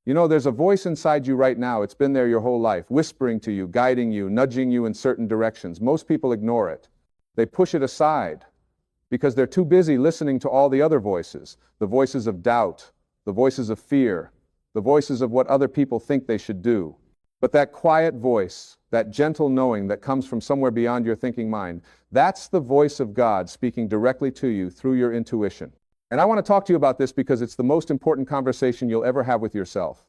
You know, there's a voice inside you right now. It's been there your whole life, whispering to you, guiding you, nudging you in certain directions. Most people ignore it. They push it aside because they're too busy listening to all the other voices, the voices of doubt, the voices of fear, the voices of what other people think they should do. But that quiet voice, that gentle knowing that comes from somewhere beyond your thinking mind, that's the voice of God speaking directly to you through your intuition. And I want to talk to you about this because it's the most important conversation you'll ever have with yourself.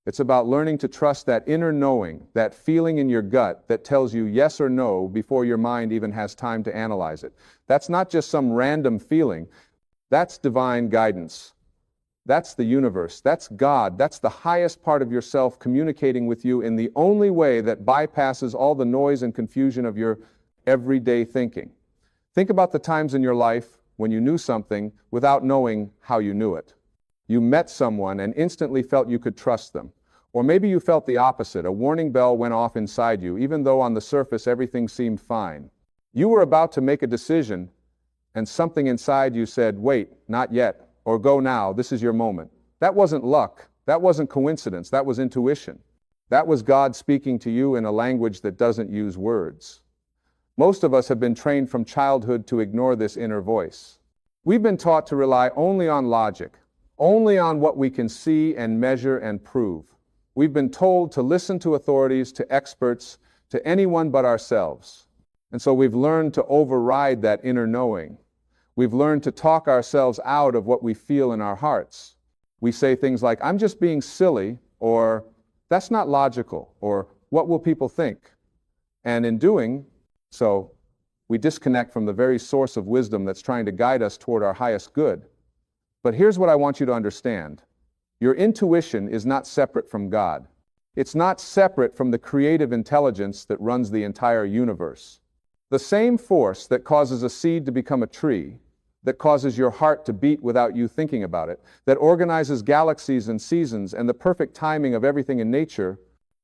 It's about learning to trust that inner knowing, that feeling in your gut that tells you yes or no before your mind even has time to analyze it. That's not just some random feeling. That's divine guidance. That's the universe. That's God. That's the highest part of yourself communicating with you in the only way that bypasses all the noise and confusion of your everyday thinking. Think about the times in your life when you knew something without knowing how you knew it. You met someone and instantly felt you could trust them. Or maybe you felt the opposite. A warning bell went off inside you, even though on the surface everything seemed fine. You were about to make a decision, and something inside you said, "Wait, not yet," or "Go now, this is your moment." That wasn't luck. That wasn't coincidence. That was intuition. That was God speaking to you in a language that doesn't use words. Most of us have been trained from childhood to ignore this inner voice. We've been taught to rely only on logic, only on what we can see and measure and prove. We've been told to listen to authorities, to experts, to anyone but ourselves. And so we've learned to override that inner knowing. We've learned to talk ourselves out of what we feel in our hearts. We say things like, "I'm just being silly," or "That's not logical," or "What will people think?" And in doing so, we disconnect from the very source of wisdom that's trying to guide us toward our highest good. But here's what I want you to understand. Your intuition is not separate from God. It's not separate from the creative intelligence that runs the entire universe. The same force that causes a seed to become a tree, that causes your heart to beat without you thinking about it, that organizes galaxies and seasons and the perfect timing of everything in nature,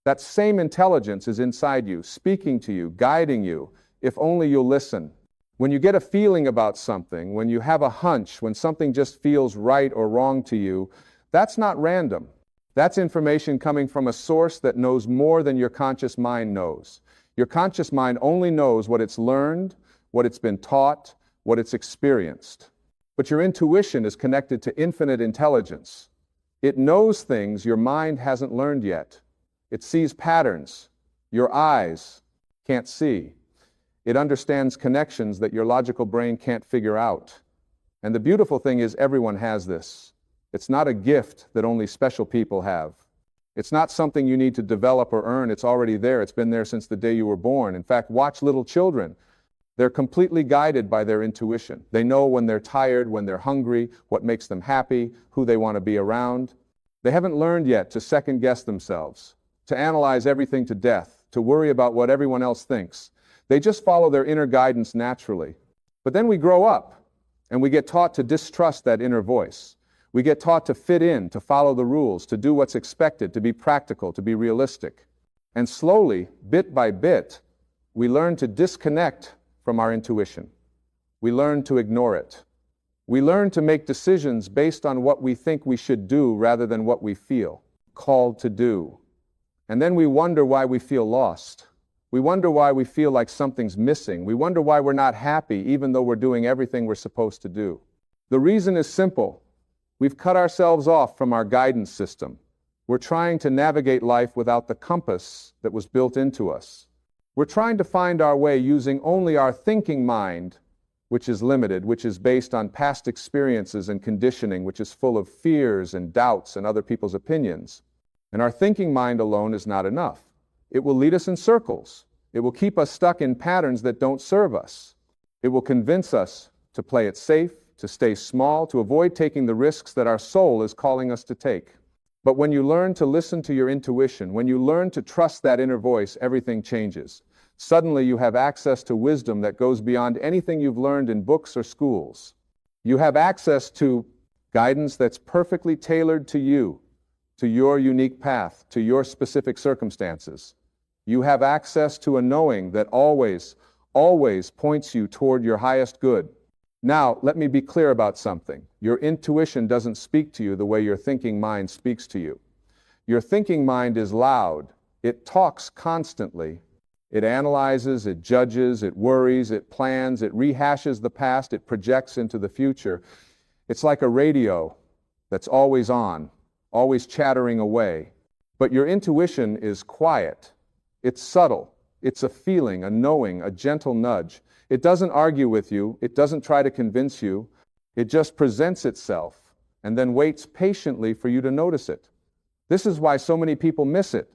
that same intelligence is inside you, speaking to you, guiding you, if only you'll listen. When you get a feeling about something, when you have a hunch, when something just feels right or wrong to you, that's not random. That's information coming from a source that knows more than your conscious mind knows. Your conscious mind only knows what it's learned, what it's been taught, what it's experienced. But your intuition is connected to infinite intelligence. It knows things your mind hasn't learned yet. It sees patterns your eyes can't see. It understands connections that your logical brain can't figure out. And the beautiful thing is everyone has this. It's not a gift that only special people have. It's not something you need to develop or earn. It's already there. It's been there since the day you were born. In fact, watch little children. They're completely guided by their intuition. They know when they're tired, when they're hungry, what makes them happy, who they want to be around. They haven't learned yet to second guess themselves, to analyze everything to death, to worry about what everyone else thinks. They just follow their inner guidance naturally. But then we grow up, and we get taught to distrust that inner voice. We get taught to fit in, to follow the rules, to do what's expected, to be practical, to be realistic. And slowly, bit by bit, we learn to disconnect from our intuition. We learn to ignore it. We learn to make decisions based on what we think we should do rather than what we feel called to do. And then we wonder why we feel lost. We wonder why we feel like something's missing. We wonder why we're not happy even though we're doing everything we're supposed to do. The reason is simple. We've cut ourselves off from our guidance system. We're trying to navigate life without the compass that was built into us. We're trying to find our way using only our thinking mind, which is limited, which is based on past experiences and conditioning, which is full of fears and doubts and other people's opinions. And our thinking mind alone is not enough. It will lead us in circles. It will keep us stuck in patterns that don't serve us. It will convince us to play it safe, to stay small, to avoid taking the risks that our soul is calling us to take. But when you learn to listen to your intuition, when you learn to trust that inner voice, everything changes. Suddenly you have access to wisdom that goes beyond anything you've learned in books or schools. You have access to guidance that's perfectly tailored to you, to your unique path, to your specific circumstances. You have access to a knowing that always points you toward your highest good. Now, let me be clear about something. Your intuition doesn't speak to you the way your thinking mind speaks to you. Your thinking mind is loud. It talks constantly. It analyzes, it judges, it worries, it plans, it rehashes the past, it projects into the future. It's like a radio that's always on, always chattering away. But your intuition is quiet. It's subtle. It's a feeling, a knowing, a gentle nudge. It doesn't argue with you. It doesn't try to convince you. It just presents itself and then waits patiently for you to notice it. This is why so many people miss it.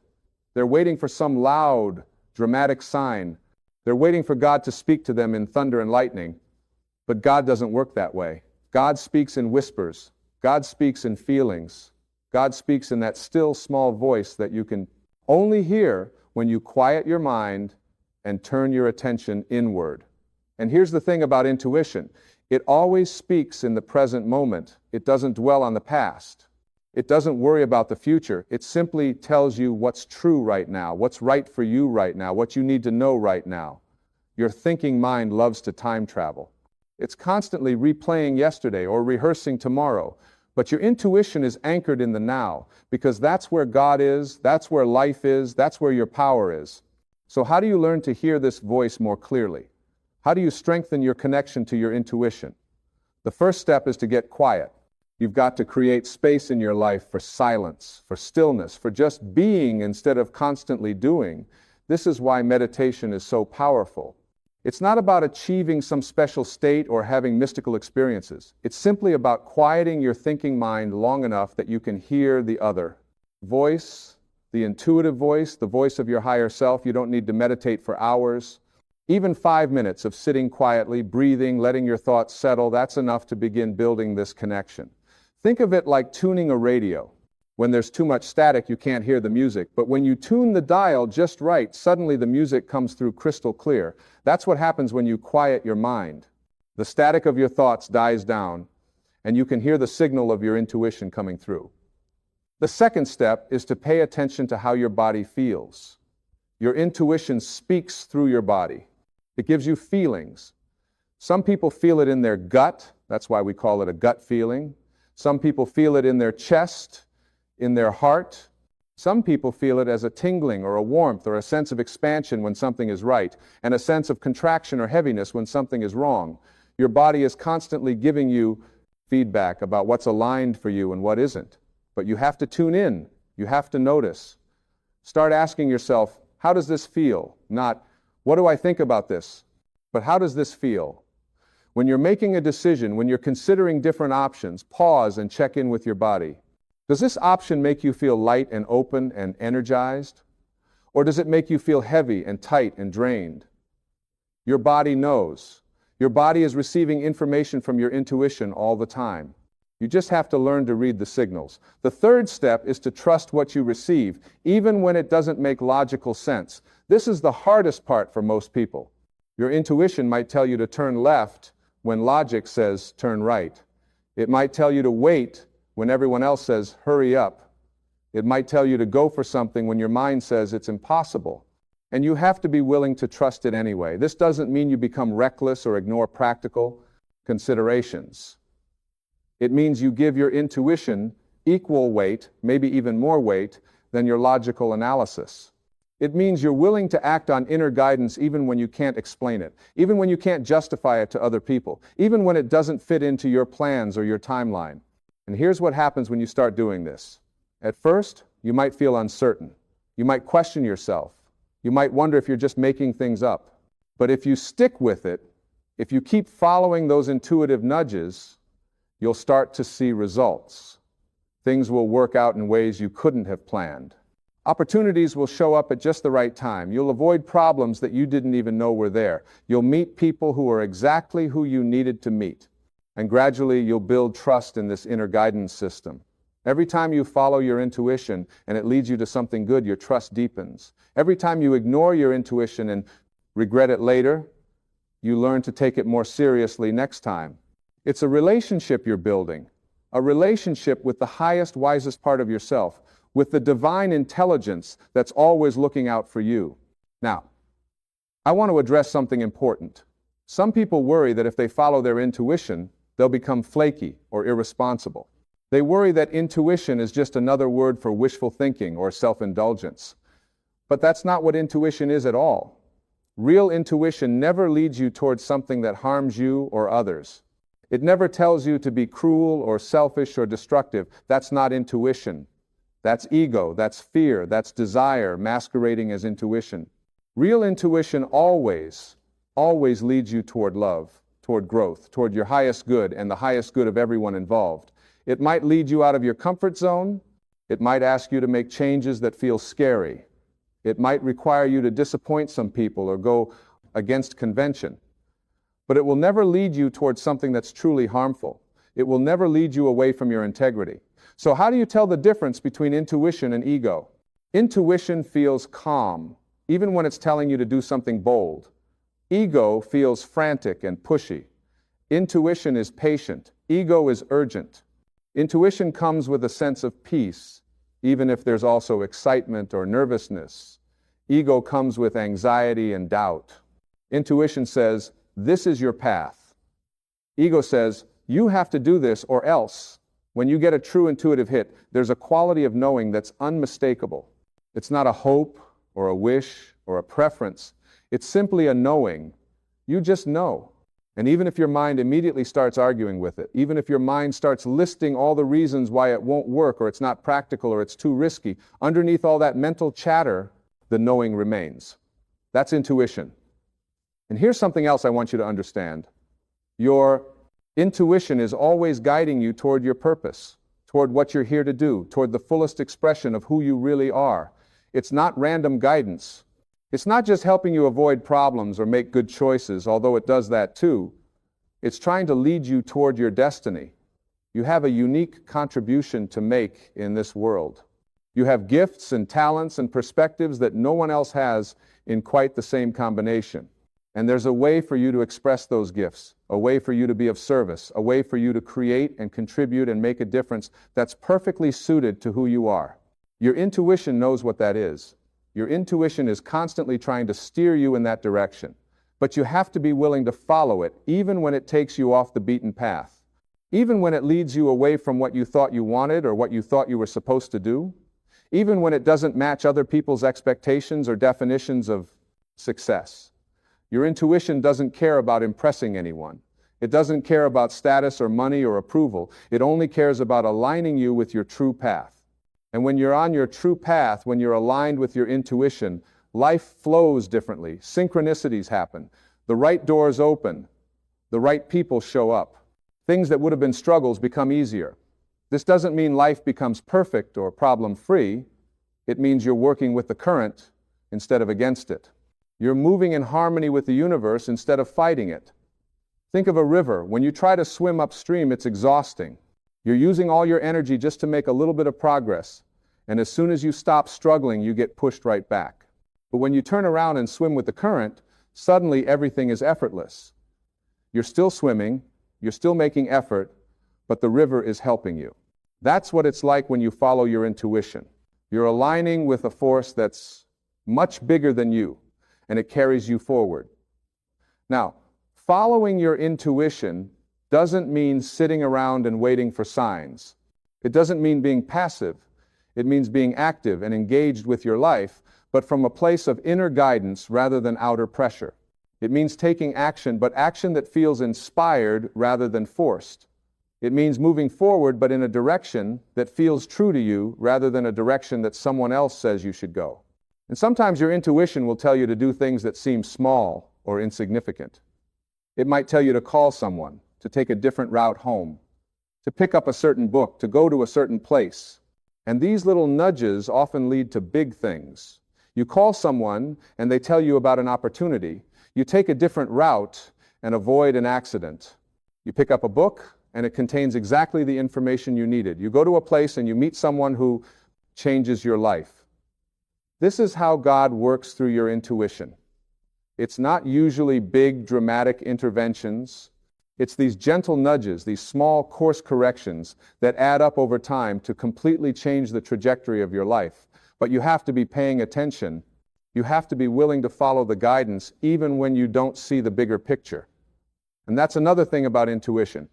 They're waiting for some loud, dramatic sign. They're waiting for God to speak to them in thunder and lightning. But God doesn't work that way. God speaks in whispers. God speaks in feelings. God speaks in that still small voice that you can only hear when you quiet your mind and turn your attention inward. And here's the thing about intuition. It always speaks in the present moment. It doesn't dwell on the past. It doesn't worry about the future. It simply tells you what's true right now, what's right for you right now, what you need to know right now. Your thinking mind loves to time travel. It's constantly replaying yesterday or rehearsing tomorrow. But your intuition is anchored in the now, because that's where God is, that's where life is, that's where your power is. So how do you learn to hear this voice more clearly? How do you strengthen your connection to your intuition? The first step is to get quiet. You've got to create space in your life for silence, for stillness, for just being instead of constantly doing. This is why meditation is so powerful. It's not about achieving some special state or having mystical experiences. It's simply about quieting your thinking mind long enough that you can hear the other voice, the intuitive voice, the voice of your higher self. You don't need to meditate for hours. Even 5 minutes of sitting quietly, breathing, letting your thoughts settle, that's enough to begin building this connection. Think of it like tuning a radio. When there's too much static, you can't hear the music. But when you tune the dial just right, suddenly the music comes through crystal clear. That's what happens when you quiet your mind. The static of your thoughts dies down, and you can hear the signal of your intuition coming through. The second step is to pay attention to how your body feels. Your intuition speaks through your body. It gives you feelings. Some people feel it in their gut. That's why we call it a gut feeling. Some people feel it in their chest, in their heart. Some people feel it as a tingling or a warmth or a sense of expansion when something is right, and a sense of contraction or heaviness when something is wrong. Your body is constantly giving you feedback about what's aligned for you and what isn't. But you have to tune in. You have to notice. Start asking yourself, how does this feel? Not, what do I think about this? But how does this feel? When you're making a decision, when you're considering different options, pause and check in with your body. Does this option make you feel light and open and energized? Or does it make you feel heavy and tight and drained? Your body knows. Your body is receiving information from your intuition all the time. You just have to learn to read the signals. The third step is to trust what you receive, even when it doesn't make logical sense. This is the hardest part for most people. Your intuition might tell you to turn left when logic says turn right. It might tell you to wait when everyone else says hurry up. It might tell you to go for something when your mind says it's impossible. And you have to be willing to trust it anyway. This doesn't mean you become reckless or ignore practical considerations. It means you give your intuition equal weight, maybe even more weight, than your logical analysis. It means you're willing to act on inner guidance even when you can't explain it, even when you can't justify it to other people, even when it doesn't fit into your plans or your timeline. And here's what happens when you start doing this. At first, you might feel uncertain. You might question yourself. You might wonder if you're just making things up. But if you stick with it, if you keep following those intuitive nudges, you'll start to see results. Things will work out in ways you couldn't have planned. Opportunities will show up at just the right time. You'll avoid problems that you didn't even know were there. You'll meet people who are exactly who you needed to meet. And gradually, you'll build trust in this inner guidance system. Every time you follow your intuition and it leads you to something good, your trust deepens. Every time you ignore your intuition and regret it later, you learn to take it more seriously next time. It's a relationship you're building, a relationship with the highest, wisest part of yourself, with the divine intelligence that's always looking out for you. Now, I want to address something important. Some people worry that if they follow their intuition, they'll become flaky or irresponsible. They worry that intuition is just another word for wishful thinking or self-indulgence. But that's not what intuition is at all. Real intuition never leads you towards something that harms you or others. It never tells you to be cruel or selfish or destructive. That's not intuition. That's ego, that's fear, that's desire masquerading as intuition. Real intuition always leads you toward love, toward growth, toward your highest good and the highest good of everyone involved. It might lead you out of your comfort zone. It might ask you to make changes that feel scary. It might require you to disappoint some people or go against convention. But it will never lead you towards something that's truly harmful. It will never lead you away from your integrity. So how do you tell the difference between intuition and ego? Intuition feels calm, even when it's telling you to do something bold. Ego feels frantic and pushy. Intuition is patient. Ego is urgent. Intuition comes with a sense of peace, even if there's also excitement or nervousness. Ego comes with anxiety and doubt. Intuition says, this is your path. Ego says, you have to do this or else. When you get a true intuitive hit, there's a quality of knowing that's unmistakable. It's not a hope or a wish or a preference. It's simply a knowing. You just know. And even if your mind immediately starts arguing with it, even if your mind starts listing all the reasons why it won't work or it's not practical or it's too risky, underneath all that mental chatter, the knowing remains. That's intuition. And here's something else I want you to understand. Your intuition is always guiding you toward your purpose, toward what you're here to do, toward the fullest expression of who you really are. It's not random guidance. It's not just helping you avoid problems or make good choices, although it does that too. It's trying to lead you toward your destiny. You have a unique contribution to make in this world. You have gifts and talents and perspectives that no one else has in quite the same combination. And there's a way for you to express those gifts, a way for you to be of service, a way for you to create and contribute and make a difference that's perfectly suited to who you are. Your intuition knows what that is. Your intuition is constantly trying to steer you in that direction, but you have to be willing to follow it, even when it takes you off the beaten path, even when it leads you away from what you thought you wanted or what you thought you were supposed to do, even when it doesn't match other people's expectations or definitions of success. Your intuition doesn't care about impressing anyone. It doesn't care about status or money or approval. It only cares about aligning you with your true path. And when you're on your true path, when you're aligned with your intuition, life flows differently. Synchronicities happen. The right doors open. The right people show up. Things that would have been struggles become easier. This doesn't mean life becomes perfect or problem-free. It means you're working with the current instead of against it. You're moving in harmony with the universe instead of fighting it. Think of a river. When you try to swim upstream, it's exhausting. You're using all your energy just to make a little bit of progress, and as soon as you stop struggling, you get pushed right back. But when you turn around and swim with the current, suddenly everything is effortless. You're still swimming, you're still making effort, but the river is helping you. That's what it's like when you follow your intuition. You're aligning with a force that's much bigger than you, and it carries you forward. Now, following your intuition doesn't mean sitting around and waiting for signs. It doesn't mean being passive. It means being active and engaged with your life, but from a place of inner guidance rather than outer pressure. It means taking action, but action that feels inspired rather than forced. It means moving forward, but in a direction that feels true to you rather than a direction that someone else says you should go. And sometimes your intuition will tell you to do things that seem small or insignificant. It might tell you to call someone, to take a different route home, to pick up a certain book, to go to a certain place. And these little nudges often lead to big things. You call someone and they tell you about an opportunity. You take a different route and avoid an accident. You pick up a book and it contains exactly the information you needed. You go to a place and you meet someone who changes your life. This is how God works through your intuition. It's not usually big, dramatic interventions. It's these gentle nudges, these small course corrections that add up over time to completely change the trajectory of your life. But you have to be paying attention. You have to be willing to follow the guidance even when you don't see the bigger picture. And that's another thing about intuition.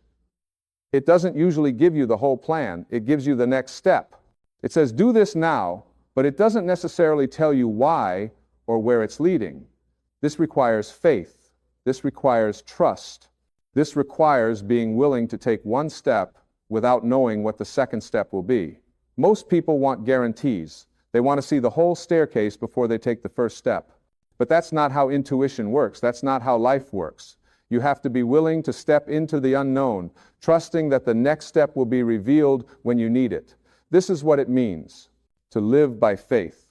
It doesn't usually give you the whole plan, it gives you the next step. It says, do this now, but it doesn't necessarily tell you why or where it's leading. This requires faith. This requires trust. This requires being willing to take one step without knowing what the second step will be. Most people want guarantees. They want to see the whole staircase before they take the first step. But that's not how intuition works. That's not how life works. You have to be willing to step into the unknown, trusting that the next step will be revealed when you need it. This is what it means to live by faith.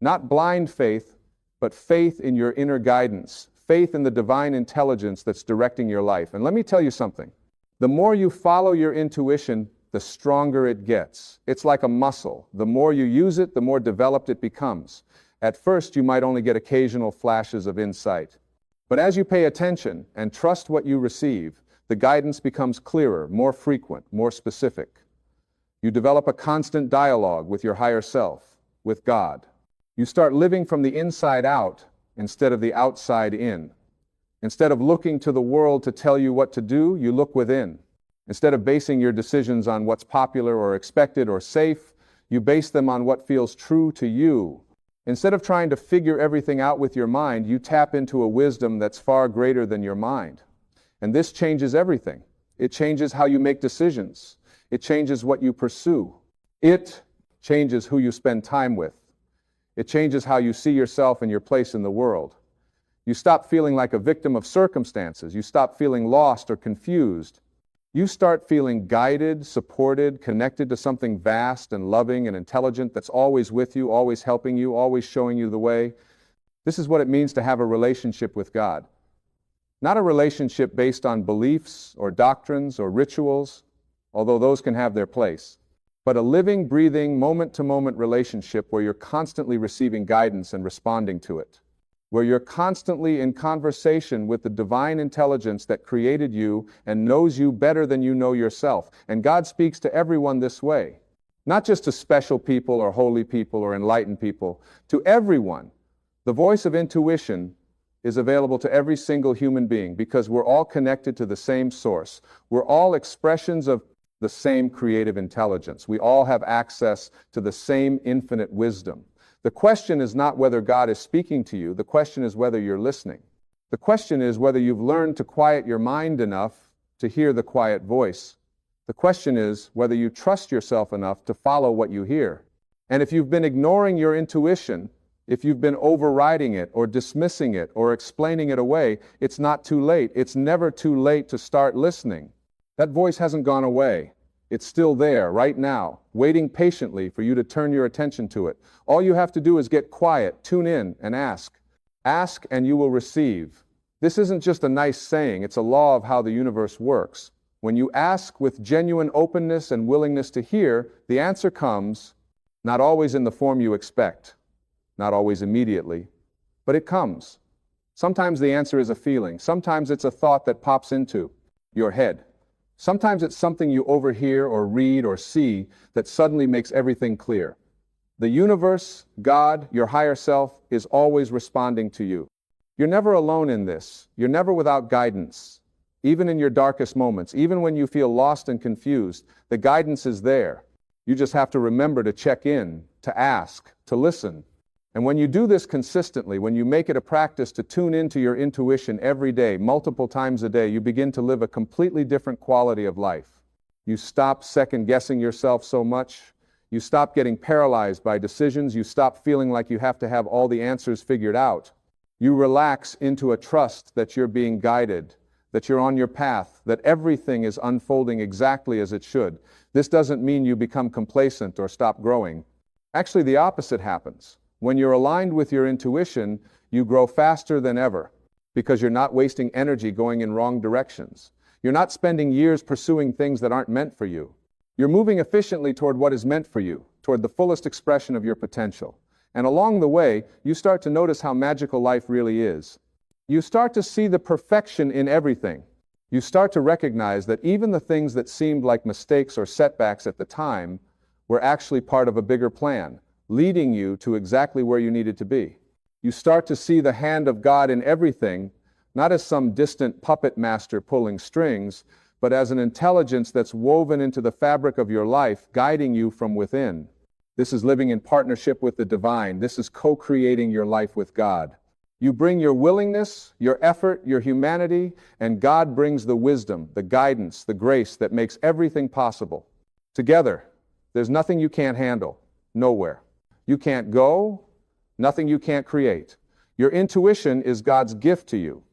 Not blind faith, but faith in your inner guidance, faith in the divine intelligence that's directing your life. And let me tell you something. The more you follow your intuition, the stronger it gets. It's like a muscle. The more you use it, the more developed it becomes. At first, you might only get occasional flashes of insight. But as you pay attention and trust what you receive, the guidance becomes clearer, more frequent, more specific. You develop a constant dialogue with your higher self, with God. You start living from the inside out instead of the outside in. Instead of looking to the world to tell you what to do, you look within. Instead of basing your decisions on what's popular or expected or safe, you base them on what feels true to you. Instead of trying to figure everything out with your mind, you tap into a wisdom that's far greater than your mind. And this changes everything. It changes how you make decisions. It changes what you pursue. It changes who you spend time with. It changes how you see yourself and your place in the world. You stop feeling like a victim of circumstances. You stop feeling lost or confused. You start feeling guided, supported, connected to something vast and loving and intelligent that's always with you, always helping you, always showing you the way. This is what it means to have a relationship with God. Not a relationship based on beliefs or doctrines or rituals, although those can have their place, but a living, breathing, moment-to-moment relationship where you're constantly receiving guidance and responding to it, where you're constantly in conversation with the divine intelligence that created you and knows you better than you know yourself. And God speaks to everyone this way, not just to special people or holy people or enlightened people, to everyone. The voice of intuition is available to every single human being because we're all connected to the same source. We're all expressions of the same creative intelligence. We all have access to the same infinite wisdom. The question is not whether God is speaking to you. The question is whether you're listening. The question is whether you've learned to quiet your mind enough to hear the quiet voice. The question is whether you trust yourself enough to follow what you hear. And if you've been ignoring your intuition, if you've been overriding it or dismissing it or explaining it away, it's not too late. It's never too late to start listening. That voice hasn't gone away. It's still there right now, waiting patiently for you to turn your attention to it. All you have to do is get quiet, tune in, and ask. Ask and you will receive. This isn't just a nice saying, it's a law of how the universe works. When you ask with genuine openness and willingness to hear, the answer comes, not always in the form you expect, not always immediately, but it comes. Sometimes the answer is a feeling. Sometimes it's a thought that pops into your head. Sometimes it's something you overhear or read or see that suddenly makes everything clear. The universe, God, your higher self, is always responding to you. You're never alone in this. You're never without guidance. Even in your darkest moments, even when you feel lost and confused, the guidance is there. You just have to remember to check in, to ask, to listen. And when you do this consistently, when you make it a practice to tune into your intuition every day, multiple times a day, you begin to live a completely different quality of life. You stop second-guessing yourself so much. You stop getting paralyzed by decisions. You stop feeling like you have to have all the answers figured out. You relax into a trust that you're being guided, that you're on your path, that everything is unfolding exactly as it should. This doesn't mean you become complacent or stop growing. Actually, the opposite happens. When you're aligned with your intuition, you grow faster than ever because you're not wasting energy going in wrong directions. You're not spending years pursuing things that aren't meant for you. You're moving efficiently toward what is meant for you, toward the fullest expression of your potential. And along the way, you start to notice how magical life really is. You start to see the perfection in everything. You start to recognize that even the things that seemed like mistakes or setbacks at the time were actually part of a bigger plan, leading you to exactly where you needed to be. You start to see the hand of God in everything, not as some distant puppet master pulling strings, but as an intelligence that's woven into the fabric of your life, guiding you from within. This is living in partnership with the divine. This is co-creating your life with God. You bring your willingness, your effort, your humanity, and God brings the wisdom, the guidance, the grace that makes everything possible. Together, there's nothing you can't handle. Nowhere. You can't go, nothing you can't create. Your intuition is God's gift to you.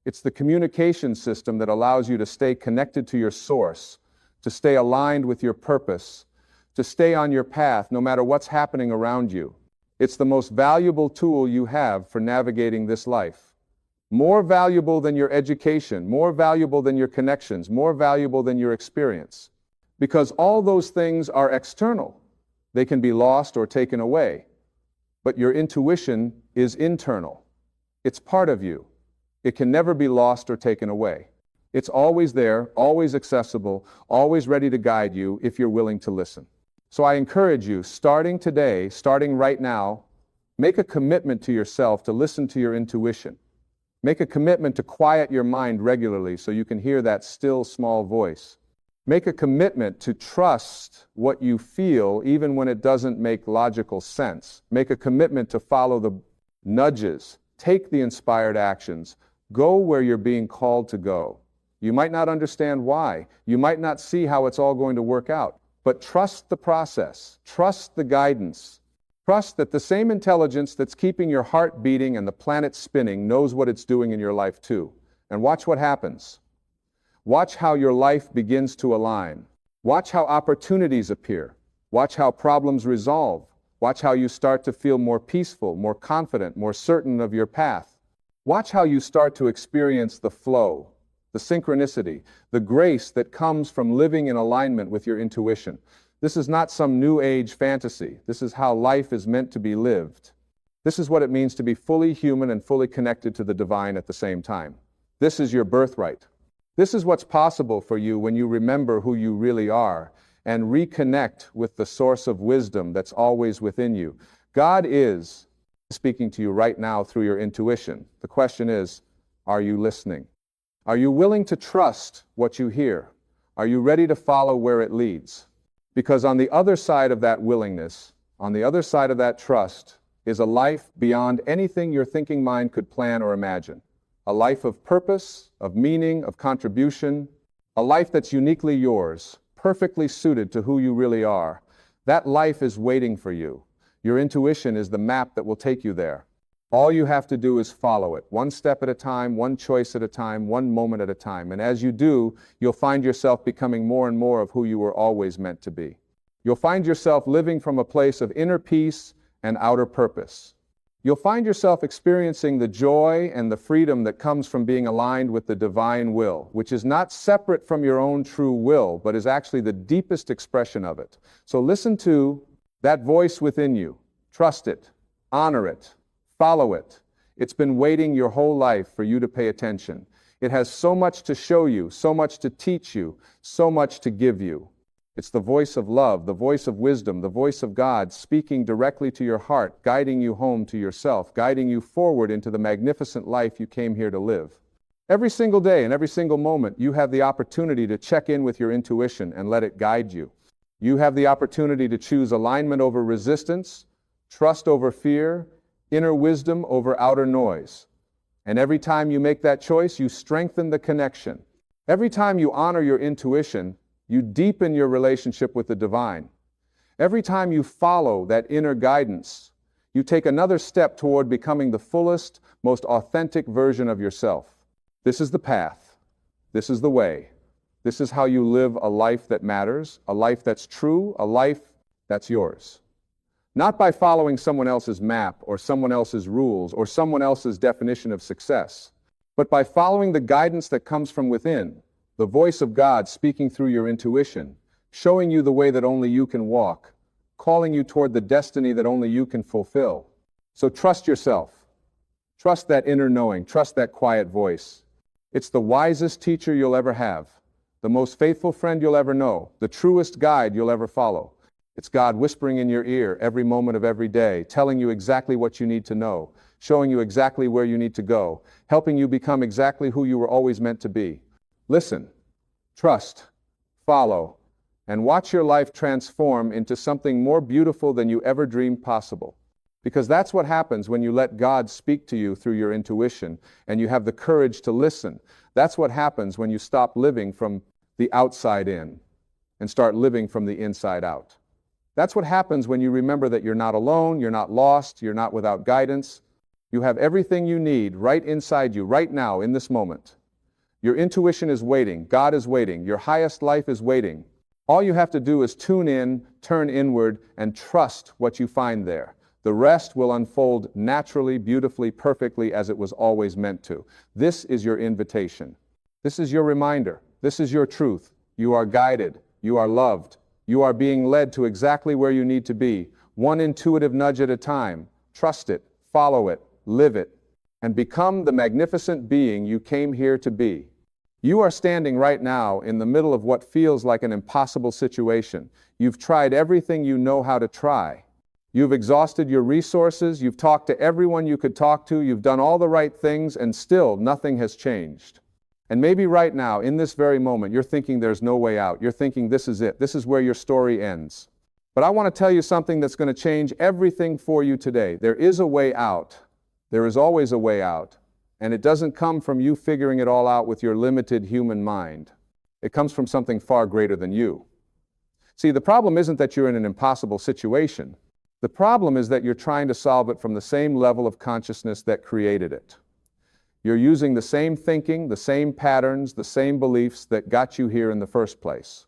It's the communication system that allows you to stay connected to your source, to stay aligned with your purpose, to stay on your path no matter what's happening around you. It's the most valuable tool you have for navigating this life. More valuable than your education, more valuable than your connections, more valuable than your experience. Because all those things are external. They can be lost or taken away. But your intuition is internal. It's part of you. It can never be lost or taken away. It's always there, always accessible, always ready to guide you if you're willing to listen. So I encourage you, starting today, starting right now, make a commitment to yourself to listen to your intuition. Make a commitment to quiet your mind regularly so you can hear that still small voice. Make a commitment to trust what you feel even when it doesn't make logical sense. Make a commitment to follow the nudges. Take the inspired actions. Go where you're being called to go. You might not understand why. You might not see how it's all going to work out. But trust the process. Trust the guidance. Trust that the same intelligence that's keeping your heart beating and the planet spinning knows what it's doing in your life too. And watch what happens. Watch how your life begins to align. Watch how opportunities appear. Watch how problems resolve. Watch how you start to feel more peaceful, more confident, more certain of your path. Watch how you start to experience the flow, the synchronicity, the grace that comes from living in alignment with your intuition. This is not some new age fantasy. This is how life is meant to be lived. This is what it means to be fully human and fully connected to the divine at the same time. This is your birthright. This is what's possible for you when you remember who you really are and reconnect with the source of wisdom that's always within you. God is speaking to you right now through your intuition. The question is, are you listening? Are you willing to trust what you hear? Are you ready to follow where it leads? Because on the other side of that willingness, on the other side of that trust, is a life beyond anything your thinking mind could plan or imagine. A life of purpose, of meaning, of contribution, a life that's uniquely yours, perfectly suited to who you really are. That life is waiting for you. Your intuition is the map that will take you there. All you have to do is follow it, one step at a time, one choice at a time, one moment at a time. And as you do, you'll find yourself becoming more and more of who you were always meant to be. You'll find yourself living from a place of inner peace and outer purpose. You'll find yourself experiencing the joy and the freedom that comes from being aligned with the divine will, which is not separate from your own true will, but is actually the deepest expression of it. So listen to that voice within you. Trust it. Honor it. Follow it. It's been waiting your whole life for you to pay attention. It has so much to show you, so much to teach you, so much to give you. It's the voice of love, the voice of wisdom, the voice of God speaking directly to your heart, guiding you home to yourself, guiding you forward into the magnificent life you came here to live. Every single day and every single moment, you have the opportunity to check in with your intuition and let it guide you. You have the opportunity to choose alignment over resistance, trust over fear, inner wisdom over outer noise. And every time you make that choice, you strengthen the connection. Every time you honor your intuition, you deepen your relationship with the divine. Every time you follow that inner guidance, you take another step toward becoming the fullest, most authentic version of yourself. This is the path. This is the way. This is how you live a life that matters, a life that's true, a life that's yours. Not by following someone else's map or someone else's rules or someone else's definition of success, but by following the guidance that comes from within, the voice of God speaking through your intuition, showing you the way that only you can walk, calling you toward the destiny that only you can fulfill. So trust yourself. Trust that inner knowing. Trust that quiet voice. It's the wisest teacher you'll ever have, the most faithful friend you'll ever know, the truest guide you'll ever follow. It's God whispering in your ear every moment of every day, telling you exactly what you need to know, showing you exactly where you need to go, helping you become exactly who you were always meant to be. Listen. Trust, follow, and watch your life transform into something more beautiful than you ever dreamed possible. Because that's what happens when you let God speak to you through your intuition and you have the courage to listen. That's what happens when you stop living from the outside in and start living from the inside out. That's what happens when you remember that you're not alone, you're not lost, you're not without guidance. You have everything you need right inside you, right now, in this moment. Your intuition is waiting, God is waiting, your highest life is waiting. All you have to do is tune in, turn inward, and trust what you find there. The rest will unfold naturally, beautifully, perfectly as it was always meant to. This is your invitation. This is your reminder. This is your truth. You are guided. You are loved. You are being led to exactly where you need to be, one intuitive nudge at a time. Trust it, follow it, live it, and become the magnificent being you came here to be. You are standing right now in the middle of what feels like an impossible situation. You've tried everything you know how to try. You've exhausted your resources, you've talked to everyone you could talk to, you've done all the right things, and still nothing has changed. And maybe right now, in this very moment, you're thinking there's no way out. You're thinking this is it. This is where your story ends. But I want to tell you something that's going to change everything for you today. There is a way out. There is always a way out. And it doesn't come from you figuring it all out with your limited human mind. It comes from something far greater than you. See, the problem isn't that you're in an impossible situation. The problem is that you're trying to solve it from the same level of consciousness that created it. You're using the same thinking, the same patterns, the same beliefs that got you here in the first place.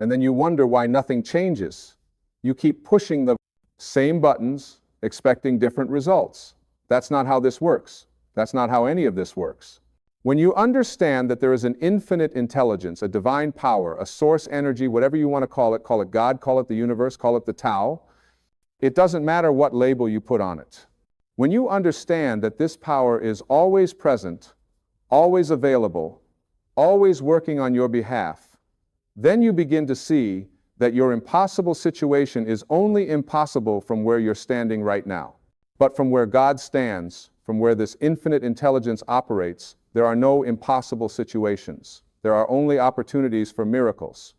And then you wonder why nothing changes. You keep pushing the same buttons, expecting different results. That's not how this works. That's not how any of this works. When you understand that there is an infinite intelligence, a divine power, a source energy, whatever you want to call it God, call it the universe, call it the Tao, it doesn't matter what label you put on it. When you understand that this power is always present, always available, always working on your behalf, then you begin to see that your impossible situation is only impossible from where you're standing right now. But from where God stands, from where this infinite intelligence operates, there are no impossible situations. There are only opportunities for miracles.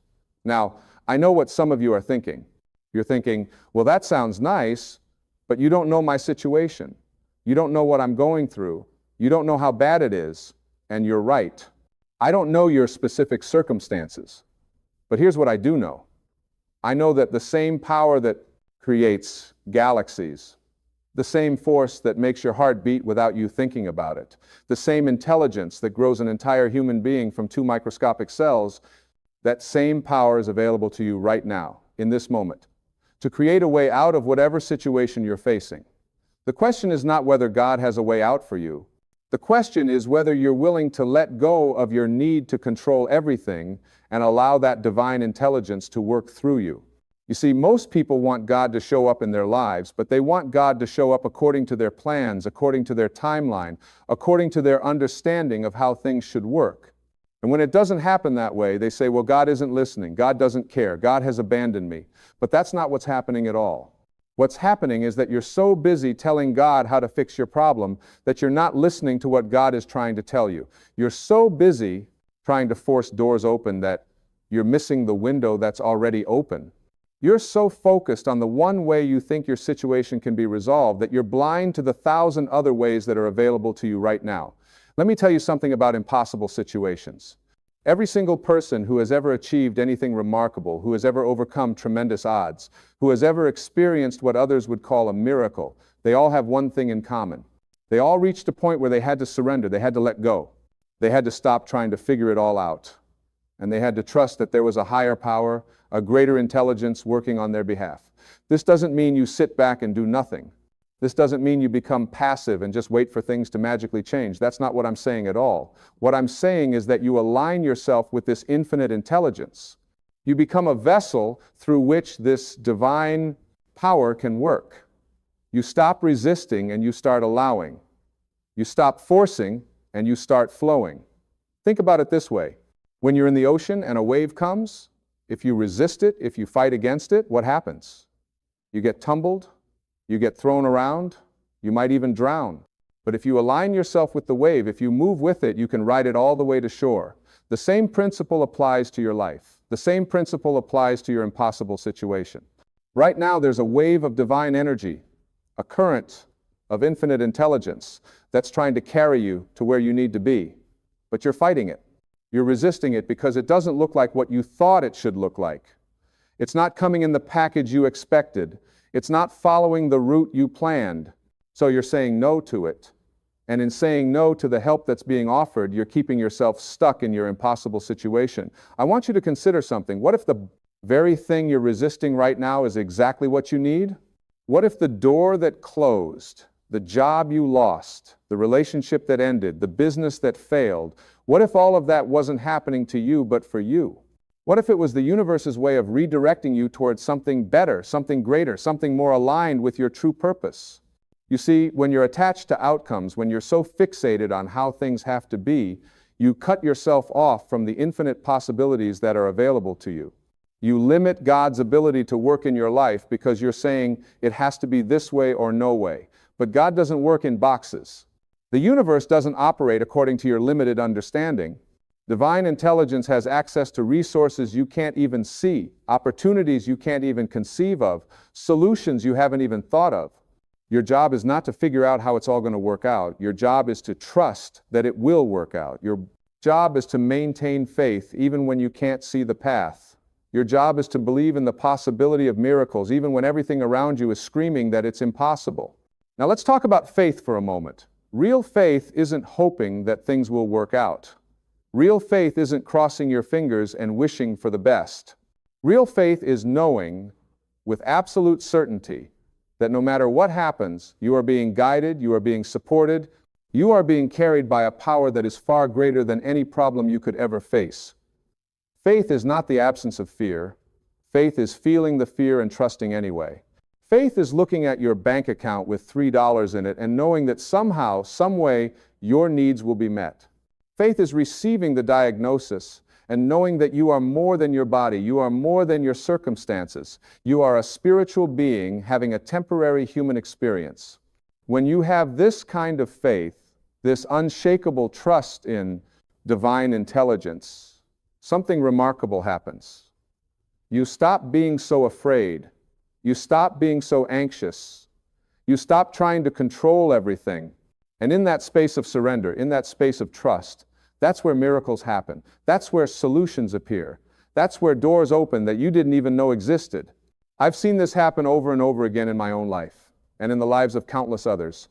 Now, I know what some of you are thinking. You're thinking, well, that sounds nice, but you don't know my situation. You don't know what I'm going through. You don't know how bad it is. And you're right. I don't know your specific circumstances. But here's what I do know. I know that the same power that creates galaxies, the same force that makes your heart beat without you thinking about it, the same intelligence that grows an entire human being from 2 microscopic cells, that same power is available to you right now, in this moment, to create a way out of whatever situation you're facing. The question is not whether God has a way out for you. The question is whether you're willing to let go of your need to control everything and allow that divine intelligence to work through you. You see, most people want God to show up in their lives, but they want God to show up according to their plans, according to their timeline, according to their understanding of how things should work. And when it doesn't happen that way, they say, well, God isn't listening. God doesn't care. God has abandoned me. But that's not what's happening at all. What's happening is that you're so busy telling God how to fix your problem that you're not listening to what God is trying to tell you. You're so busy trying to force doors open that you're missing the window that's already open. You're so focused on the one way you think your situation can be resolved that you're blind to the 1,000 other ways that are available to you right now. Let me tell you something about impossible situations. Every single person who has ever achieved anything remarkable, who has ever overcome tremendous odds, who has ever experienced what others would call a miracle, they all have one thing in common. They all reached a point where they had to surrender, they had to let go. They had to stop trying to figure it all out. And they had to trust that there was a higher power, a greater intelligence working on their behalf. This doesn't mean you sit back and do nothing. This doesn't mean you become passive and just wait for things to magically change. That's not what I'm saying at all. What I'm saying is that you align yourself with this infinite intelligence. You become a vessel through which this divine power can work. You stop resisting and you start allowing. You stop forcing and you start flowing. Think about it this way. When you're in the ocean and a wave comes, if you resist it, if you fight against it, what happens? You get tumbled. You get thrown around, you might even drown. But if you align yourself with the wave, if you move with it, you can ride it all the way to shore. The same principle applies to your life. The same principle applies to your impossible situation. Right now, there's a wave of divine energy, a current of infinite intelligence that's trying to carry you to where you need to be. But you're fighting it. You're resisting it because it doesn't look like what you thought it should look like. It's not coming in the package you expected. It's not following the route you planned. So you're saying no to it. And in saying no to the help that's being offered, you're keeping yourself stuck in your impossible situation. I want you to consider something. What if the very thing you're resisting right now is exactly what you need? What if the door that closed, the job you lost, the relationship that ended, the business that failed, what if all of that wasn't happening to you but for you? What if it was the universe's way of redirecting you towards something better, something greater, something more aligned with your true purpose? You see, when you're attached to outcomes, when you're so fixated on how things have to be, you cut yourself off from the infinite possibilities that are available to you. You limit God's ability to work in your life because you're saying it has to be this way or no way. But God doesn't work in boxes. The universe doesn't operate according to your limited understanding. Divine intelligence has access to resources you can't even see, opportunities you can't even conceive of, solutions you haven't even thought of. Your job is not to figure out how it's all going to work out. Your job is to trust that it will work out. Your job is to maintain faith even when you can't see the path. Your job is to believe in the possibility of miracles even when everything around you is screaming that it's impossible. Now let's talk about faith for a moment. Real faith isn't hoping that things will work out. Real faith isn't crossing your fingers and wishing for the best. Real faith is knowing with absolute certainty that no matter what happens, you are being guided, you are being supported, you are being carried by a power that is far greater than any problem you could ever face. Faith is not the absence of fear. Faith is feeling the fear and trusting anyway. Faith is looking at your bank account with $3 in it and knowing that somehow, some way, your needs will be met. Faith is receiving the diagnosis and knowing that you are more than your body, you are more than your circumstances. You are a spiritual being having a temporary human experience. When you have this kind of faith, this unshakable trust in divine intelligence, something remarkable happens. You stop being so afraid. You stop being so anxious. You stop trying to control everything. And in that space of surrender, in that space of trust, that's where miracles happen. That's where solutions appear. That's where doors open that you didn't even know existed. I've seen this happen over and over again in my own life and in the lives of countless others.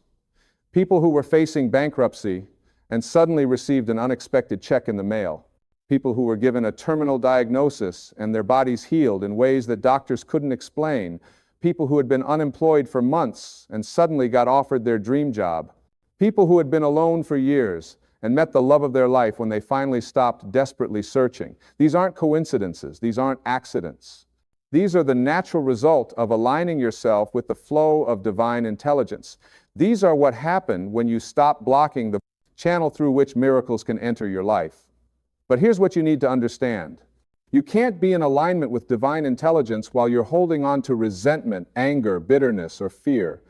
People who were facing bankruptcy and suddenly received an unexpected check in the mail. People who were given a terminal diagnosis and their bodies healed in ways that doctors couldn't explain. People who had been unemployed for months and suddenly got offered their dream job. People who had been alone for years and met the love of their life when they finally stopped desperately searching. These aren't coincidences. These aren't accidents. These are the natural result of aligning yourself with the flow of divine intelligence. These are what happen when you stop blocking the channel through which miracles can enter your life. But here's what you need to understand. You can't be in alignment with divine intelligence while you're holding on to resentment, anger, bitterness, or fear.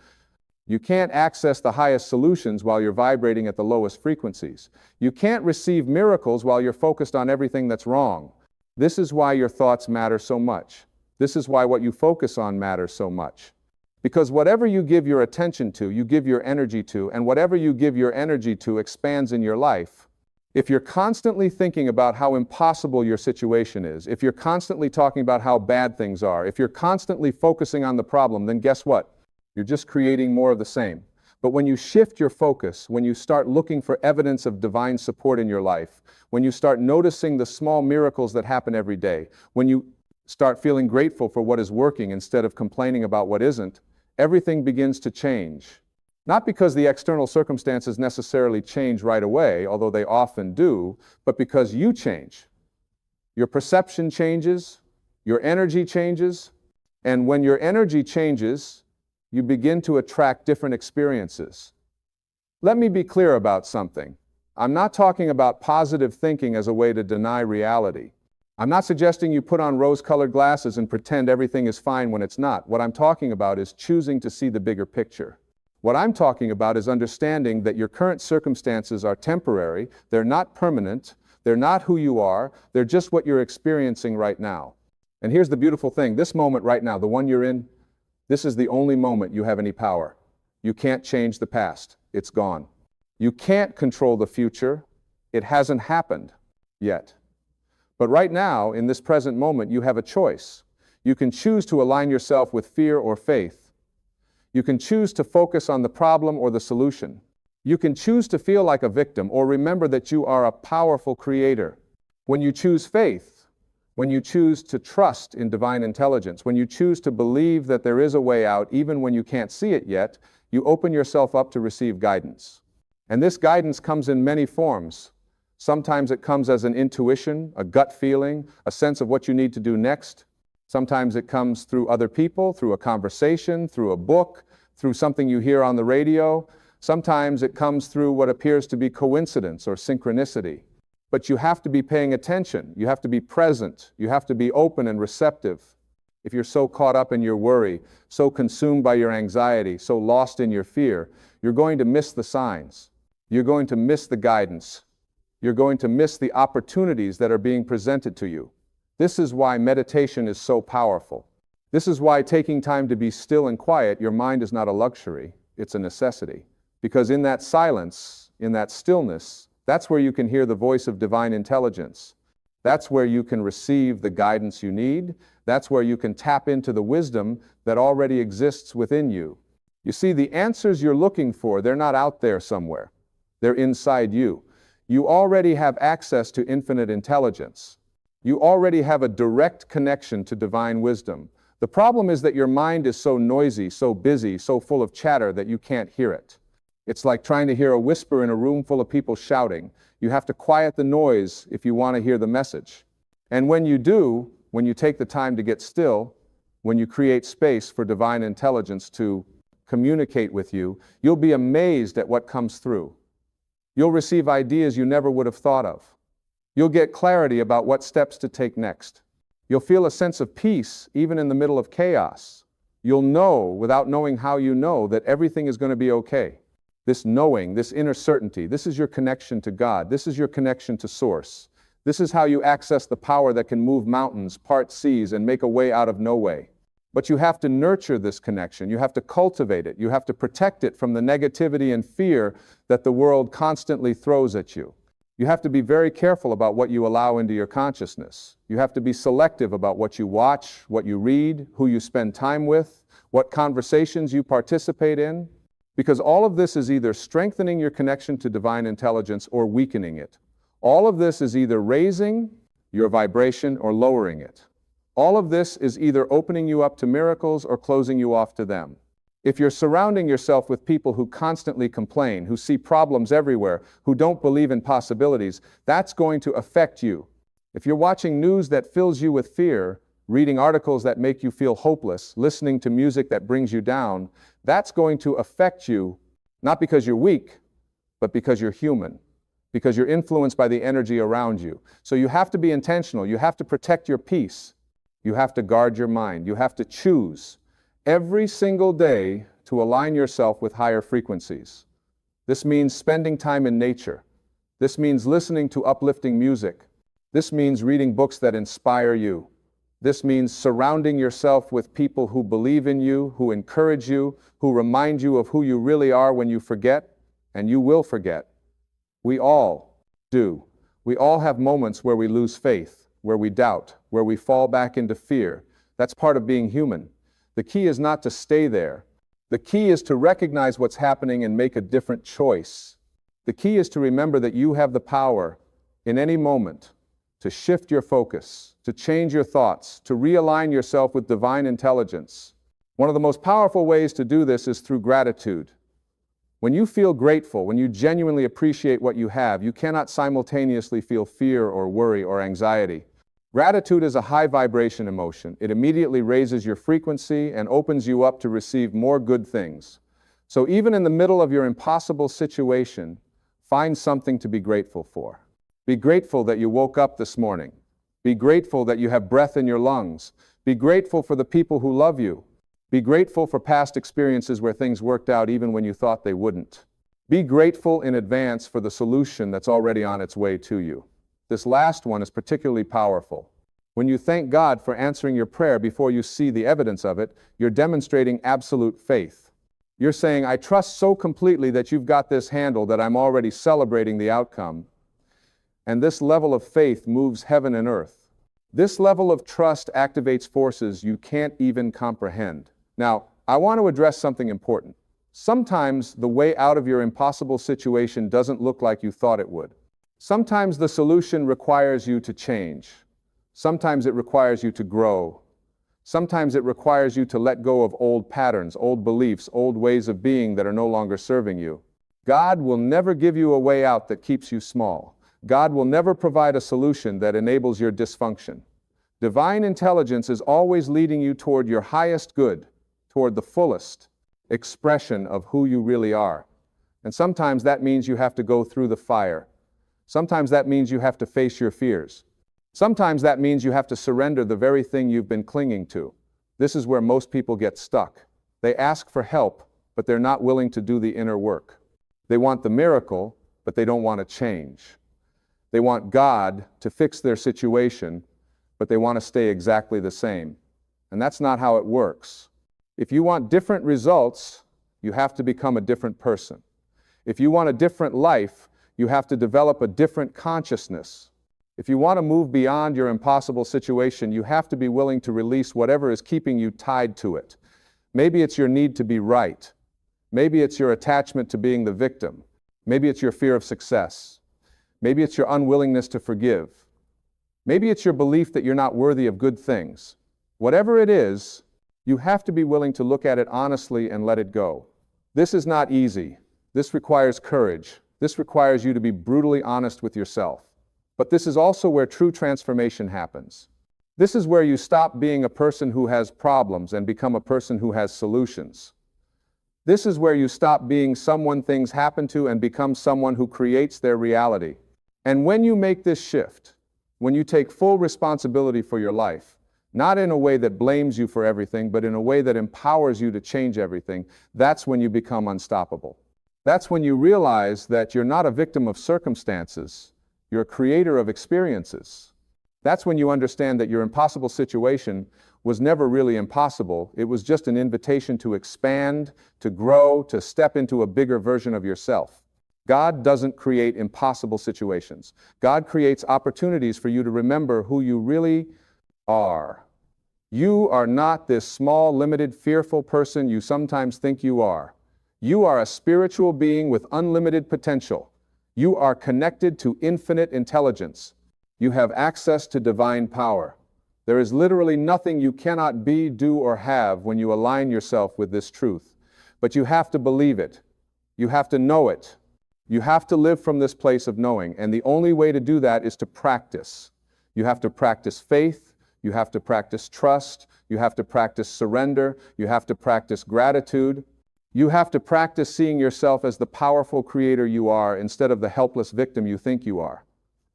You can't access the highest solutions while you're vibrating at the lowest frequencies. You can't receive miracles while you're focused on everything that's wrong. This is why your thoughts matter so much. This is why what you focus on matters so much. Because whatever you give your attention to, you give your energy to, and whatever you give your energy to expands in your life. If you're constantly thinking about how impossible your situation is, if you're constantly talking about how bad things are, if you're constantly focusing on the problem, then guess what? You're just creating more of the same. But when you shift your focus, when you start looking for evidence of divine support in your life, when you start noticing the small miracles that happen every day, when you start feeling grateful for what is working instead of complaining about what isn't, everything begins to change. Not because the external circumstances necessarily change right away, although they often do, but because you change. Your perception changes, your energy changes, and when your energy changes, you begin to attract different experiences. Let me be clear about something. I'm not talking about positive thinking as a way to deny reality. I'm not suggesting you put on rose-colored glasses and pretend everything is fine when it's not. What I'm talking about is choosing to see the bigger picture. What I'm talking about is understanding that your current circumstances are temporary, they're not permanent, They're not who you are. They're just what you're experiencing right now. And here's the beautiful thing. This moment right now, the one you're in, this is the only moment you have any power. You can't change the past. It's gone. You can't control the future. It hasn't happened yet. But right now, in this present moment, you have a choice. You can choose to align yourself with fear or faith. You can choose to focus on the problem or the solution. You can choose to feel like a victim or remember that you are a powerful creator. When you choose faith, when you choose to trust in divine intelligence, when you choose to believe that there is a way out even when you can't see it yet, you open yourself up to receive guidance. And this guidance comes in many forms. Sometimes it comes as an intuition, a gut feeling, a sense of what you need to do next. Sometimes it comes through other people, through a conversation, through a book, through something you hear on the radio. Sometimes it comes through what appears to be coincidence or synchronicity. But you have to be paying attention. You have to be present. You have to be open and receptive. If you're so caught up in your worry, so consumed by your anxiety, so lost in your fear, you're going to miss the signs. You're going to miss the guidance. You're going to miss the opportunities that are being presented to you. This is why meditation is so powerful. This is why taking time to be still and quiet, your mind is not a luxury, it's a necessity. Because in that silence, in that stillness, that's where you can hear the voice of divine intelligence. That's where you can receive the guidance you need. That's where you can tap into the wisdom that already exists within you. You see, the answers you're looking for, they're not out there somewhere. They're inside you. You already have access to infinite intelligence. You already have a direct connection to divine wisdom. The problem is that your mind is so noisy, so busy, so full of chatter that you can't hear it. It's like trying to hear a whisper in a room full of people shouting. You have to quiet the noise if you want to hear the message. And when you do, when you take the time to get still, when you create space for divine intelligence to communicate with you, you'll be amazed at what comes through. You'll receive ideas you never would have thought of. You'll get clarity about what steps to take next. You'll feel a sense of peace even in the middle of chaos. You'll know, without knowing how you know, that everything is going to be okay. This knowing, this inner certainty, this is your connection to God. This is your connection to Source. This is how you access the power that can move mountains, part seas, and make a way out of no way. But you have to nurture this connection. You have to cultivate it. You have to protect it from the negativity and fear that the world constantly throws at you. You have to be very careful about what you allow into your consciousness. You have to be selective about what you watch, what you read, who you spend time with, what conversations you participate in, because all of this is either strengthening your connection to divine intelligence or weakening it. All of this is either raising your vibration or lowering it. All of this is either opening you up to miracles or closing you off to them. If you're surrounding yourself with people who constantly complain, who see problems everywhere, who don't believe in possibilities, that's going to affect you. If you're watching news that fills you with fear, reading articles that make you feel hopeless, listening to music that brings you down, that's going to affect you, not because you're weak, but because you're human, because you're influenced by the energy around you. So you have to be intentional. You have to protect your peace. You have to guard your mind. You have to choose every single day to align yourself with higher frequencies. This means spending time in nature. This means listening to uplifting music. This means reading books that inspire you. This means surrounding yourself with people who believe in you, who encourage you, who remind you of who you really are when you forget, and you will forget. We all do. We all have moments where we lose faith, where we doubt, where we fall back into fear. That's part of being human. The key is not to stay there. The key is to recognize what's happening and make a different choice. The key is to remember that you have the power in any moment to shift your focus, to change your thoughts, to realign yourself with divine intelligence. One of the most powerful ways to do this is through gratitude. When you feel grateful, when you genuinely appreciate what you have, you cannot simultaneously feel fear or worry or anxiety. Gratitude is a high vibration emotion. It immediately raises your frequency and opens you up to receive more good things. So even in the middle of your impossible situation, find something to be grateful for. Be grateful that you woke up this morning. Be grateful that you have breath in your lungs. Be grateful for the people who love you. Be grateful for past experiences where things worked out even when you thought they wouldn't. Be grateful in advance for the solution that's already on its way to you. This last one is particularly powerful. When you thank God for answering your prayer before you see the evidence of it, you're demonstrating absolute faith. You're saying, I trust so completely that you've got this handled that I'm already celebrating the outcome. And this level of faith moves heaven and earth. This level of trust activates forces you can't even comprehend. Now, I want to address something important. Sometimes the way out of your impossible situation doesn't look like you thought it would. Sometimes the solution requires you to change. Sometimes it requires you to grow. Sometimes it requires you to let go of old patterns, old beliefs, old ways of being that are no longer serving you. God will never give you a way out that keeps you small. God will never provide a solution that enables your dysfunction. Divine intelligence is always leading you toward your highest good, toward the fullest expression of who you really are. And sometimes that means you have to go through the fire. Sometimes that means you have to face your fears. Sometimes that means you have to surrender the very thing you've been clinging to. This is where most people get stuck. They ask for help, but they're not willing to do the inner work. They want the miracle, but they don't want to change. They want God to fix their situation, but they want to stay exactly the same. And that's not how it works. If you want different results, you have to become a different person. If you want a different life, you have to develop a different consciousness. If you want to move beyond your impossible situation, you have to be willing to release whatever is keeping you tied to it. Maybe it's your need to be right. Maybe it's your attachment to being the victim. Maybe it's your fear of success. Maybe it's your unwillingness to forgive. Maybe it's your belief that you're not worthy of good things. Whatever it is, you have to be willing to look at it honestly and let it go. This is not easy. This requires courage. This requires you to be brutally honest with yourself. But this is also where true transformation happens. This is where you stop being a person who has problems and become a person who has solutions. This is where you stop being someone things happen to and become someone who creates their reality. And when you make this shift, when you take full responsibility for your life, not in a way that blames you for everything, but in a way that empowers you to change everything, that's when you become unstoppable. That's when you realize that you're not a victim of circumstances, you're a creator of experiences. That's when you understand that your impossible situation was never really impossible. It was just an invitation to expand, to grow, to step into a bigger version of yourself. God doesn't create impossible situations. God creates opportunities for you to remember who you really are. You are not this small, limited, fearful person you sometimes think you are. You are a spiritual being with unlimited potential. You are connected to infinite intelligence. You have access to divine power. There is literally nothing you cannot be, do, or have when you align yourself with this truth. But you have to believe it. You have to know it. You have to live from this place of knowing, and the only way to do that is to practice. You have to practice faith. You have to practice trust. You have to practice surrender. You have to practice gratitude. You have to practice seeing yourself as the powerful creator you are instead of the helpless victim you think you are.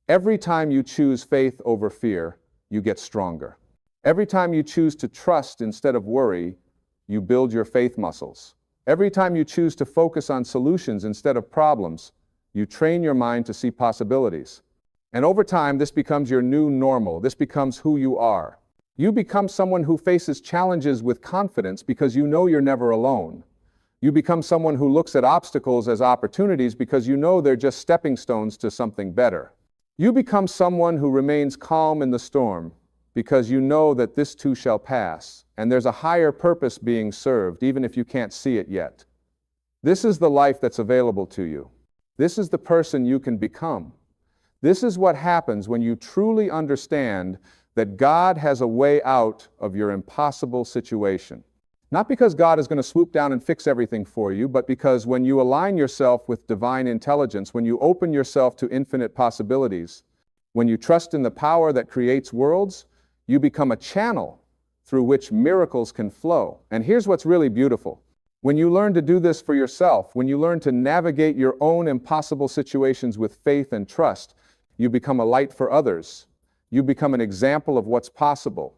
Every time you choose faith over fear, you get stronger. Every time you choose to trust instead of worry, you build your faith muscles. Every time you choose to focus on solutions instead of problems, you train your mind to see possibilities. And over time, this becomes your new normal. This becomes who you are. You become someone who faces challenges with confidence because you know you're never alone. You become someone who looks at obstacles as opportunities because you know they're just stepping stones to something better. You become someone who remains calm in the storm because you know that this too shall pass, and there's a higher purpose being served, even if you can't see it yet. This is the life that's available to you. This is the person you can become. This is what happens when you truly understand that God has a way out of your impossible situation. Not because God is going to swoop down and fix everything for you, but because when you align yourself with divine intelligence, when you open yourself to infinite possibilities, when you trust in the power that creates worlds, you become a channel through which miracles can flow. And here's what's really beautiful. When you learn to do this for yourself, when you learn to navigate your own impossible situations with faith and trust, you become a light for others. You become an example of what's possible.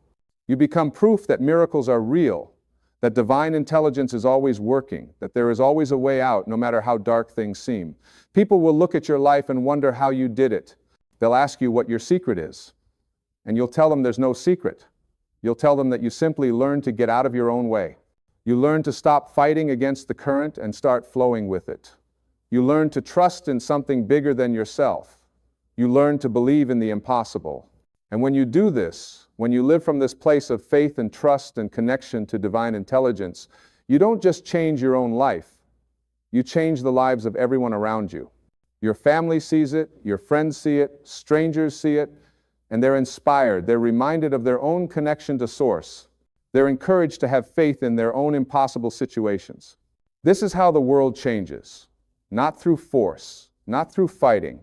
You become proof that miracles are real, that divine intelligence is always working, that there is always a way out, no matter how dark things seem. People will look at your life and wonder how you did it. They'll ask you what your secret is, and you'll tell them there's no secret. You'll tell them that you simply learn to get out of your own way. You learn to stop fighting against the current and start flowing with it. You learn to trust in something bigger than yourself. You learn to believe in the impossible. And when you do this, when you live from this place of faith and trust and connection to divine intelligence, you don't just change your own life, you change the lives of everyone around you. Your family sees it, your friends see it, strangers see it, and they're inspired. They're reminded of their own connection to Source. They're encouraged to have faith in their own impossible situations. This is how the world changes, not through force, not through fighting,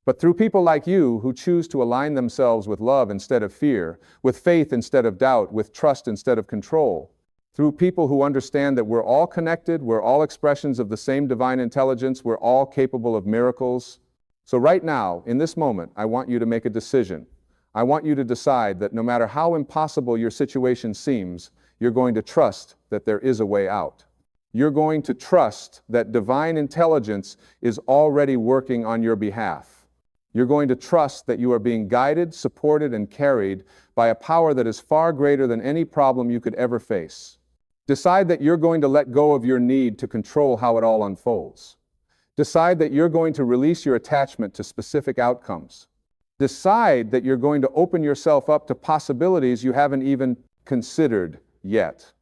but through people like you who choose to align themselves with love instead of fear, with faith instead of doubt, with trust instead of control. Through people who understand that we're all connected, we're all expressions of the same divine intelligence, we're all capable of miracles. So right now, in this moment, I want you to make a decision. I want you to decide that no matter how impossible your situation seems, you're going to trust that there is a way out. You're going to trust that divine intelligence is already working on your behalf. You're going to trust that you are being guided, supported, and carried by a power that is far greater than any problem you could ever face. Decide that you're going to let go of your need to control how it all unfolds. Decide that you're going to release your attachment to specific outcomes. Decide that you're going to open yourself up to possibilities you haven't even considered yet.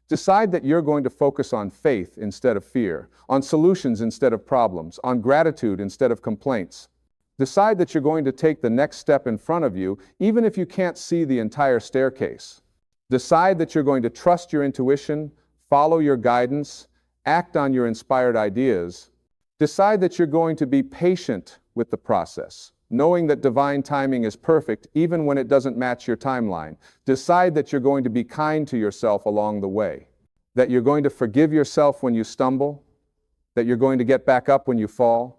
Decide that you're going to focus on faith instead of fear, on solutions instead of problems, on gratitude instead of complaints. Decide that you're going to take the next step in front of you, even if you can't see the entire staircase. Decide that you're going to trust your intuition, follow your guidance, act on your inspired ideas. Decide that you're going to be patient with the process, knowing that divine timing is perfect even when it doesn't match your timeline. Decide that you're going to be kind to yourself along the way, that you're going to forgive yourself when you stumble, that you're going to get back up when you fall,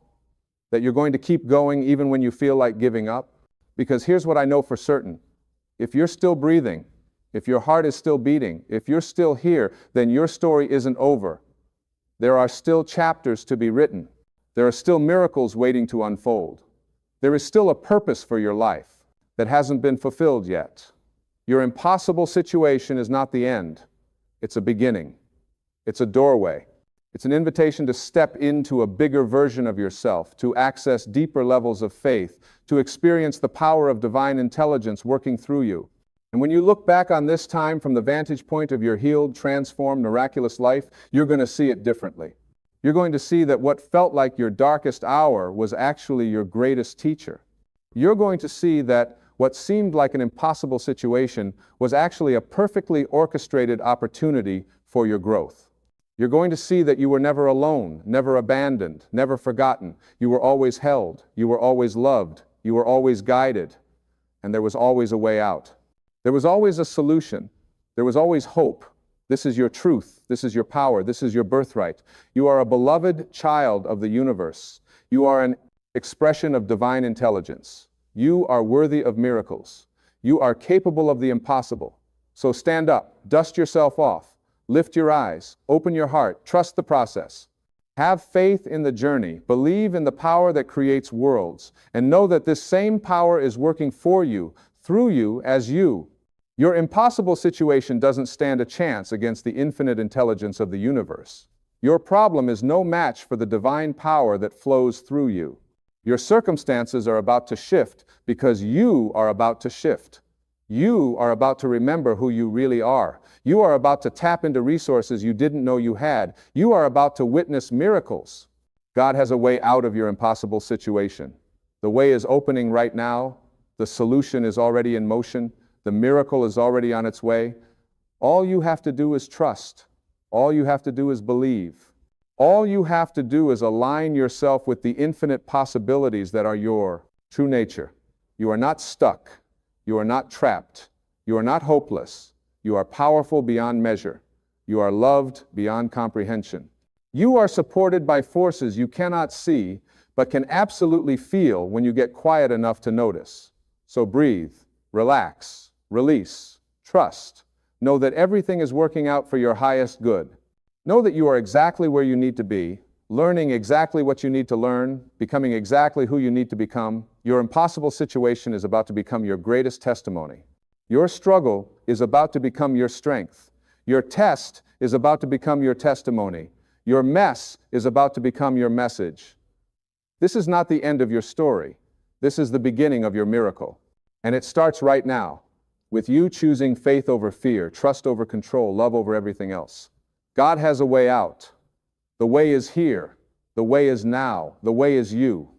that you're going to keep going even when you feel like giving up. Because here's what I know for certain. If you're still breathing, if your heart is still beating, if you're still here, then your story isn't over. There are still chapters to be written. There are still miracles waiting to unfold. There is still a purpose for your life that hasn't been fulfilled yet. Your impossible situation is not the end. It's a beginning. It's a doorway. It's an invitation to step into a bigger version of yourself, to access deeper levels of faith, to experience the power of divine intelligence working through you. And when you look back on this time from the vantage point of your healed, transformed, miraculous life, you're going to see it differently. You're going to see that what felt like your darkest hour was actually your greatest teacher. You're going to see that what seemed like an impossible situation was actually a perfectly orchestrated opportunity for your growth. You're going to see that you were never alone, never abandoned, never forgotten. You were always held. You were always loved. You were always guided. And there was always a way out. There was always a solution. There was always hope. This is your truth. This is your power. This is your birthright. You are a beloved child of the universe. You are an expression of divine intelligence. You are worthy of miracles. You are capable of the impossible. So stand up, dust yourself off, lift your eyes, open your heart, trust the process. Have faith in the journey, believe in the power that creates worlds, and know that this same power is working for you, through you, as you. Your impossible situation doesn't stand a chance against the infinite intelligence of the universe. Your problem is no match for the divine power that flows through you. Your circumstances are about to shift because you are about to shift. You are about to remember who you really are. You are about to tap into resources you didn't know you had. You are about to witness miracles. God has a way out of your impossible situation. The way is opening right now. The solution is already in motion. The miracle is already on its way. All you have to do is trust. All you have to do is believe. All you have to do is align yourself with the infinite possibilities that are your true nature. You are not stuck. You are not trapped. You are not hopeless. You are powerful beyond measure. You are loved beyond comprehension. You are supported by forces you cannot see, but can absolutely feel when you get quiet enough to notice. So breathe, relax, release, trust. Know that everything is working out for your highest good. Know that you are exactly where you need to be, learning exactly what you need to learn, becoming exactly who you need to become. Your impossible situation is about to become your greatest testimony. Your struggle is about to become your strength. Your test is about to become your testimony. Your mess is about to become your message. This is not the end of your story. This is the beginning of your miracle. And it starts right now, with you choosing faith over fear, trust over control, love over everything else. God has a way out. The way is here. The way is now. The way is you.